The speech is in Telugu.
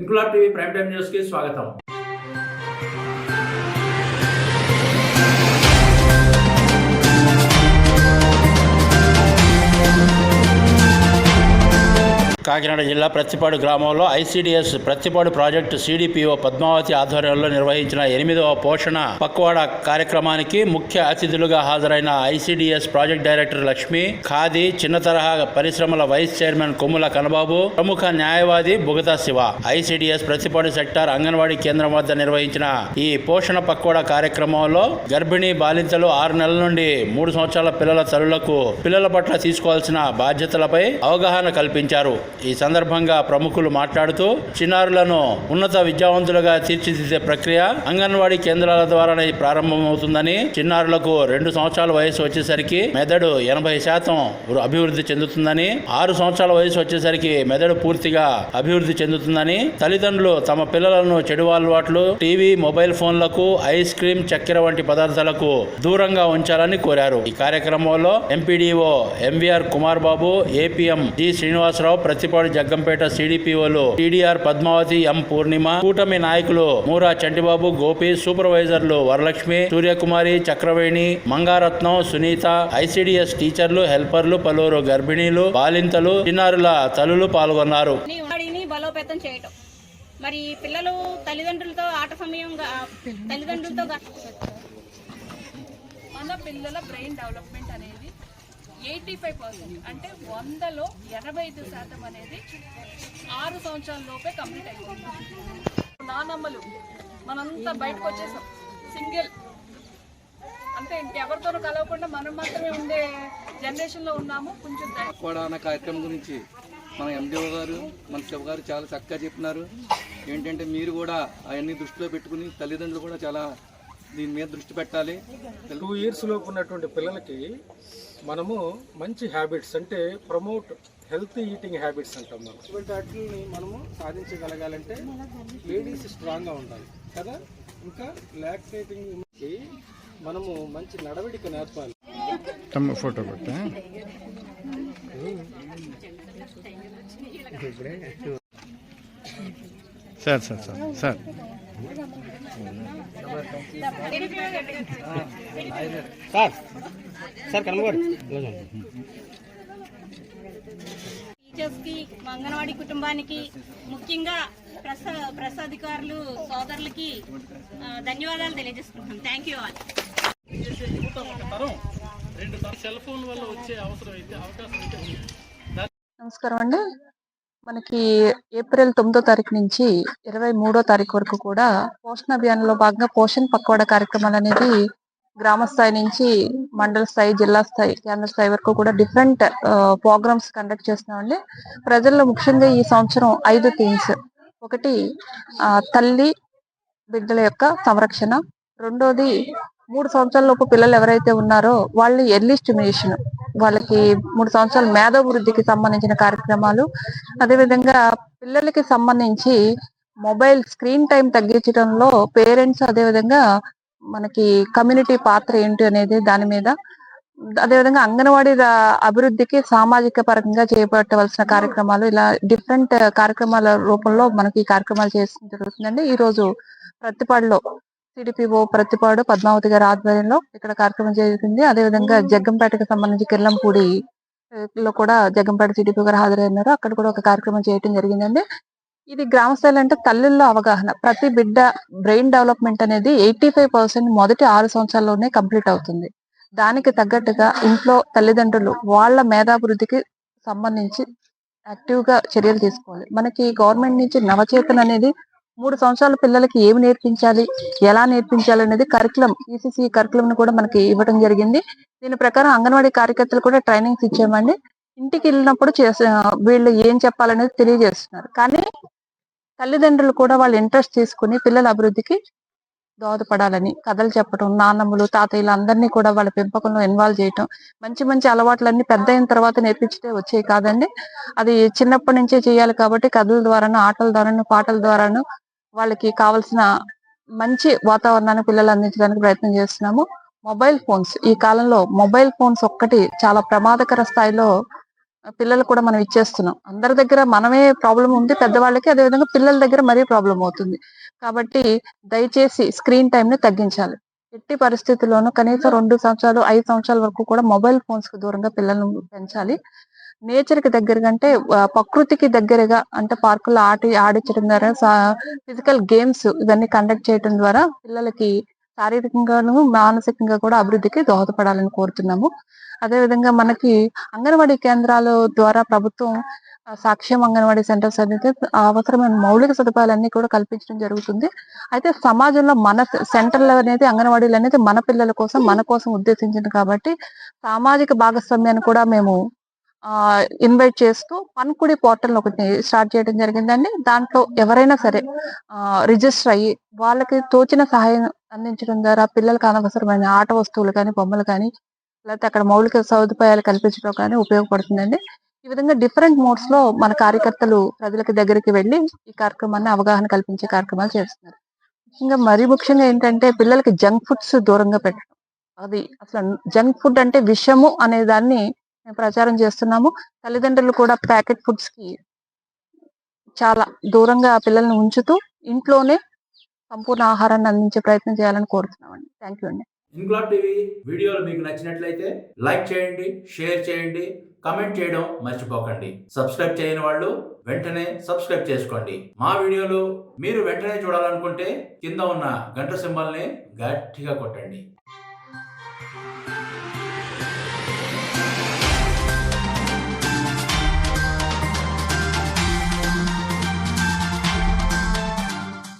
Inquilab TV prime time news కి స్వాగతం. కాకినాడ జిల్లా ప్రత్తిపాడు గ్రామంలో ICDS Prathipadu project CDPO Padmavathi ఆధ్వర్యంలో నిర్వహించిన 8వ పోషణ పక్వాడా కార్యక్రమానికి ముఖ్య అతిథులుగా హాజరైన ICDS project director Lakshmi, Khadi చిన్న తరహా పరిశ్రమల వైస్ చైర్మన్ కొమ్ముల కనబాబు, ప్రముఖ న్యాయవాది బుగతా శివ, ఐసిడిఎస్ ప్రత్తిపాడు సెక్టార్ అంగన్వాడీ కేంద్రం వద్ద నిర్వహించిన ఈ పోషణ పక్వాడా కార్యక్రమంలో గర్భిణీ బాలింతలు 6 నెలల నుండి 3 సంవత్సరాల పిల్లల తల్లులకు పిల్లల పట్ల తీసుకోవాల్సిన బాధ్యతలపై అవగాహన కల్పించారు. ఈ సందర్భంగా ప్రముఖులు మాట్లాడుతూ చిన్నారులను ఉన్నత విద్యావంతులుగా తీర్చిదిద్దే ప్రక్రియ అంగన్వాడీ కేంద్రాల ద్వారానే ప్రారంభమవుతుందని, చిన్నారులకు 2 సంవత్సరాల వయసు వచ్చేసరికి మెదడు 80% అభివృద్ధి చెందుతుందని, 6 సంవత్సరాల వయసు వచ్చేసరికి మెదడు పూర్తిగా అభివృద్ధి చెందుతుందని, తల్లిదండ్రులు తమ పిల్లలను చెడు అలవాట్లు, టీవీ, మొబైల్ ఫోన్లకు, ఐస్ క్రీమ్, చక్కెర వంటి పదార్థాలకు దూరంగా ఉంచాలని కోరారు. ఈ కార్యక్రమంలో MPDO MVR Kumar Babu, APM G Srinivasarao, Prathipadu Jaggampeta సిడిపిఓలు టీడీఆర్ పద్మావతి, ఎం పూర్ణిమ, కూటమి నాయకులు మూరా చంటిబాబు, గోపి, సూపర్వైజర్లు వరలక్ష్మి, సూర్యకుమారి, చక్రవేణి, మంగారత్నం, సునీత, ఐసిడిఎస్ టీచర్లు, హెల్పర్లు, పలువురు గర్భిణీలు, బాలింతలు, చిన్నారుల తల్లులు పాల్గొన్నారు. బలోపేతం చేయటం, మరి పిల్లలు తల్లిదండ్రులతో ఆట సమయం తల్లిదండ్రులతో మన పిల్లల బ్రెయిన్ డెవలప్మెంట్ అనేది 85% అంటే 100లో 85% అనేది 6 సంవత్సరాల లోపే కంప్లీట్ అయిపోయింది. నానమ్మలు మనంతా బయటకు వచ్చేసాం, సింగిల్ అంటే ఇంకెవరితోనూ కలవకుండా మనం మాత్రమే ఉండే జనరేషన్లో ఉన్నాము. కొంచెం పక్వాడా కార్యక్రమం గురించి మన ఎండిఓ గారు, మన శివ గారు చాలా చక్కగా చెప్పినారు. ఏంటంటే మీరు కూడా అవన్నీ దృష్టిలో పెట్టుకుని తల్లిదండ్రులు కూడా చాలా దీని మీద దృష్టి పెట్టాలి. 2 years లోపు ఉన్నటువంటి పిల్లలకి మనము మంచి హ్యాబిట్స్ అంటే ప్రమోట్ హెల్తీ ఈటింగ్ హ్యాబిట్స్ అంటాం. మనం ఇటువంటి వాటిని మనము సాధించగలగాలంటే లేడీస్ స్ట్రాంగ్గా ఉండాలి కదా. ఇంకా లాక్టేటింగ్కి మనము మంచి నడవడిక నేర్పాలి. ఫోటో పెట్టా sir sir sir sir teachers కి, అంగన్వాడీ కుటుంబానికి, ముఖ్యంగా ప్రసాధికారులు సోదరులకి ధన్యవాదాలు తెలియజేసుకుంటున్నాం. Thank you all. నమస్కారం అండి. మనకి ఏప్రిల్ 9వ తారీఖు నుంచి 23వ తారీఖు వరకు కూడా పోషణ అభియాన్లో భాగంగా పోషణ పక్వాడా కార్యక్రమాలు అనేది గ్రామ స్థాయి నుంచి మండల స్థాయి, జిల్లా స్థాయి, కేంద్ర స్థాయి వరకు కూడా డిఫరెంట్ ప్రోగ్రామ్స్ కండక్ట్ చేస్తున్నామండి. ప్రజల్లో ముఖ్యంగా ఈ సంవత్సరం 5 థీమ్స్. ఒకటి తల్లి బిడ్డల యొక్క సంరక్షణ, రెండోది 3 సంవత్సరాల లోపు పిల్లలు ఎవరైతే ఉన్నారో వాళ్ళు ఎర్లీ స్టిమ్యులేషన్, వాళ్ళకి 3 సంవత్సరాల మేధోభివృద్ధికి సంబంధించిన కార్యక్రమాలు, అదేవిధంగా పిల్లలకి సంబంధించి మొబైల్ స్క్రీన్ టైం తగ్గించడంలో పేరెంట్స్, అదేవిధంగా మనకి కమ్యూనిటీ పాత్ర ఏంటి అనేది దాని మీద, అదేవిధంగా అంగన్వాడీ అభివృద్ధికి సామాజిక పరంగా చేపట్టవలసిన కార్యక్రమాలు, ఇలా డిఫరెంట్ కార్యక్రమాల రూపంలో మనకి కార్యక్రమాలు చేయడం జరుగుతుందండి. ఈ రోజు ప్రత్తిపాడులో సిడిపిఓ ప్రత్తిపాడు పద్మావతి గారి ఆధ్వర్యంలో ఇక్కడ కార్యక్రమం జరుగుతుంది. అదేవిధంగా జగ్గంపేటకు సంబంధించి కిర్లంపూడి లో కూడా జగ్గంపేట సిడిపిఓ గారు హాజరైనారు. అక్కడ కూడా ఒక కార్యక్రమం చేయడం జరిగిందండి. ఇది గ్రామ స్థాయిలో అంటే తల్లుల్లో అవగాహన, ప్రతి బిడ్డ బ్రెయిన్ డెవలప్మెంట్ అనేది 85% మొదటి 6 సంవత్సరాల్లోనే కంప్లీట్ అవుతుంది. దానికి తగ్గట్టుగా ఇంట్లో తల్లిదండ్రులు వాళ్ళ మేధాభివృద్ధికి సంబంధించి యాక్టివ్ గా చర్యలు తీసుకోవాలి. మనకి గవర్నమెంట్ నుంచి నవచేతన అనేది 3 సంవత్సరాల పిల్లలకి ఏమి నేర్పించాలి, ఎలా నేర్పించాలి అనేది కరికులం, ఈసీసీ కరికులం కూడా మనకి ఇవ్వడం జరిగింది. దీని ప్రకారం అంగన్వాడీ కార్యకర్తలు కూడా ట్రైనింగ్స్ ఇచ్చామండి. ఇంటికి వెళ్ళినప్పుడు వీళ్ళు ఏం చెప్పాలనేది తెలియజేస్తున్నారు. కానీ తల్లిదండ్రులు కూడా వాళ్ళ ఇంట్రెస్ట్ తీసుకుని పిల్లల అభివృద్ధికి దోహదపడాలని కథలు చెప్పడం, నాన్నమ్మలు, తాతయ్యలు అందరినీ కూడా వాళ్ళ పెంపకంలో ఇన్వాల్వ్ చేయటం, మంచి మంచి అలవాట్లన్నీ పెద్ద అయిన తర్వాత నేర్పించితే వచ్చేవి కాదండి. అది చిన్నప్పటి నుంచే చేయాలి. కాబట్టి కథల ద్వారాను, ఆటల ద్వారాను, పాటల ద్వారాను వాళ్ళకి కావాల్సిన మంచి వాతావరణాన్ని పిల్లలు అందించడానికి ప్రయత్నం చేస్తున్నాము. మొబైల్ ఫోన్స్ ఈ కాలంలో మొబైల్ ఫోన్స్ ఒక్కటి చాలా ప్రమాదకర స్థాయిలో పిల్లలు కూడా మనం ఇచ్చేస్తున్నాం. అందరి దగ్గర మనమే ప్రాబ్లం ఉంది పెద్దవాళ్ళకి, అదేవిధంగా పిల్లల దగ్గర మరీ ప్రాబ్లం అవుతుంది. కాబట్టి దయచేసి స్క్రీన్ టైం ని తగ్గించాలి. ఎట్టి పరిస్థితుల్లోనూ కనీసం 2 సంవత్సరాలు 5 సంవత్సరాల వరకు కూడా మొబైల్ ఫోన్స్ కి దూరంగా పిల్లలను పెంచాలి. నేచర్ కి దగ్గరగా అంటే ప్రకృతికి దగ్గరగా అంటే పార్కుల్లో ఆడించడం ద్వారా ఫిజికల్ గేమ్స్ ఇవన్నీ కండక్ట్ చేయడం ద్వారా పిల్లలకి శారీరకంగాను మానసికంగా కూడా అభివృద్ధికి దోహదపడాలని కోరుతున్నాము. అదేవిధంగా మనకి అంగన్వాడీ కేంద్రాల ద్వారా ప్రభుత్వం సాక్ష్యం అంగన్వాడీ సెంటర్స్ అనేది అవసరమైన మౌలిక సదుపాయాలన్నీ కూడా కల్పించడం జరుగుతుంది. అయితే సమాజంలో మన సెంటర్లు అనేది అంగన్వాడీలు అనేది మన పిల్లల కోసం మన కోసం ఉద్దేశించింది కాబట్టి సామాజిక భాగస్వామ్యాన్ని కూడా మేము ఇన్వైట్ చేస్తూ పన్కుడి పోర్టల్ ఒకటి స్టార్ట్ చేయడం జరిగిందండి. దాంట్లో ఎవరైనా సరే రిజిస్టర్ అయ్యి వాళ్ళకి తోచిన సహాయం అందించడం ద్వారా పిల్లలకు అనవసరమైన ఆట వస్తువులు కానీ బొమ్మలు కానీ లేకపోతే అక్కడ మౌలిక సదుపాయాలు కల్పించడం కానీ ఉపయోగపడుతుందండి. ఈ విధంగా డిఫరెంట్ మోడ్స్ లో మన కార్యకర్తలు ప్రజలకి దగ్గరికి వెళ్ళి ఈ కార్యక్రమాన్ని అవగాహన కల్పించే కార్యక్రమాలు చేస్తున్నారు. ముఖ్యంగా ఏంటంటే పిల్లలకి జంక్ ఫుడ్స్ దూరంగా పెట్టడం. అది అసలు జంక్ ఫుడ్ అంటే విషము అనే దాన్ని మేము ప్రచారం చేస్తున్నాము. తల్లిదండ్రులు కూడా ప్యాకెట్ ఫుడ్స్ కి చాలా దూరంగా పిల్లల్ని ఉంచుతూ ఇంట్లోనే సంపూర్ణ ఆహారాన్ని అందించే ప్రయత్నం చేయాలని కోరుతున్నామండి. థ్యాంక్ యూ అండి. ఇంక్లాబ్ టీవీ వీడియోలు మీకు నచ్చినట్లయితే లైక్ చేయండి, షేర్ చేయండి, కమెంట్ చేయడం మర్చిపోకండి. సబ్స్క్రైబ్ చేయని వాళ్ళు వెంటనే సబ్స్క్రైబ్ చేసుకోండి. మా వీడియోలు మీరు వెంటనే చూడాలనుకుంటే కింద ఉన్న గంట సింబల్ని గట్టిగా కొట్టండి.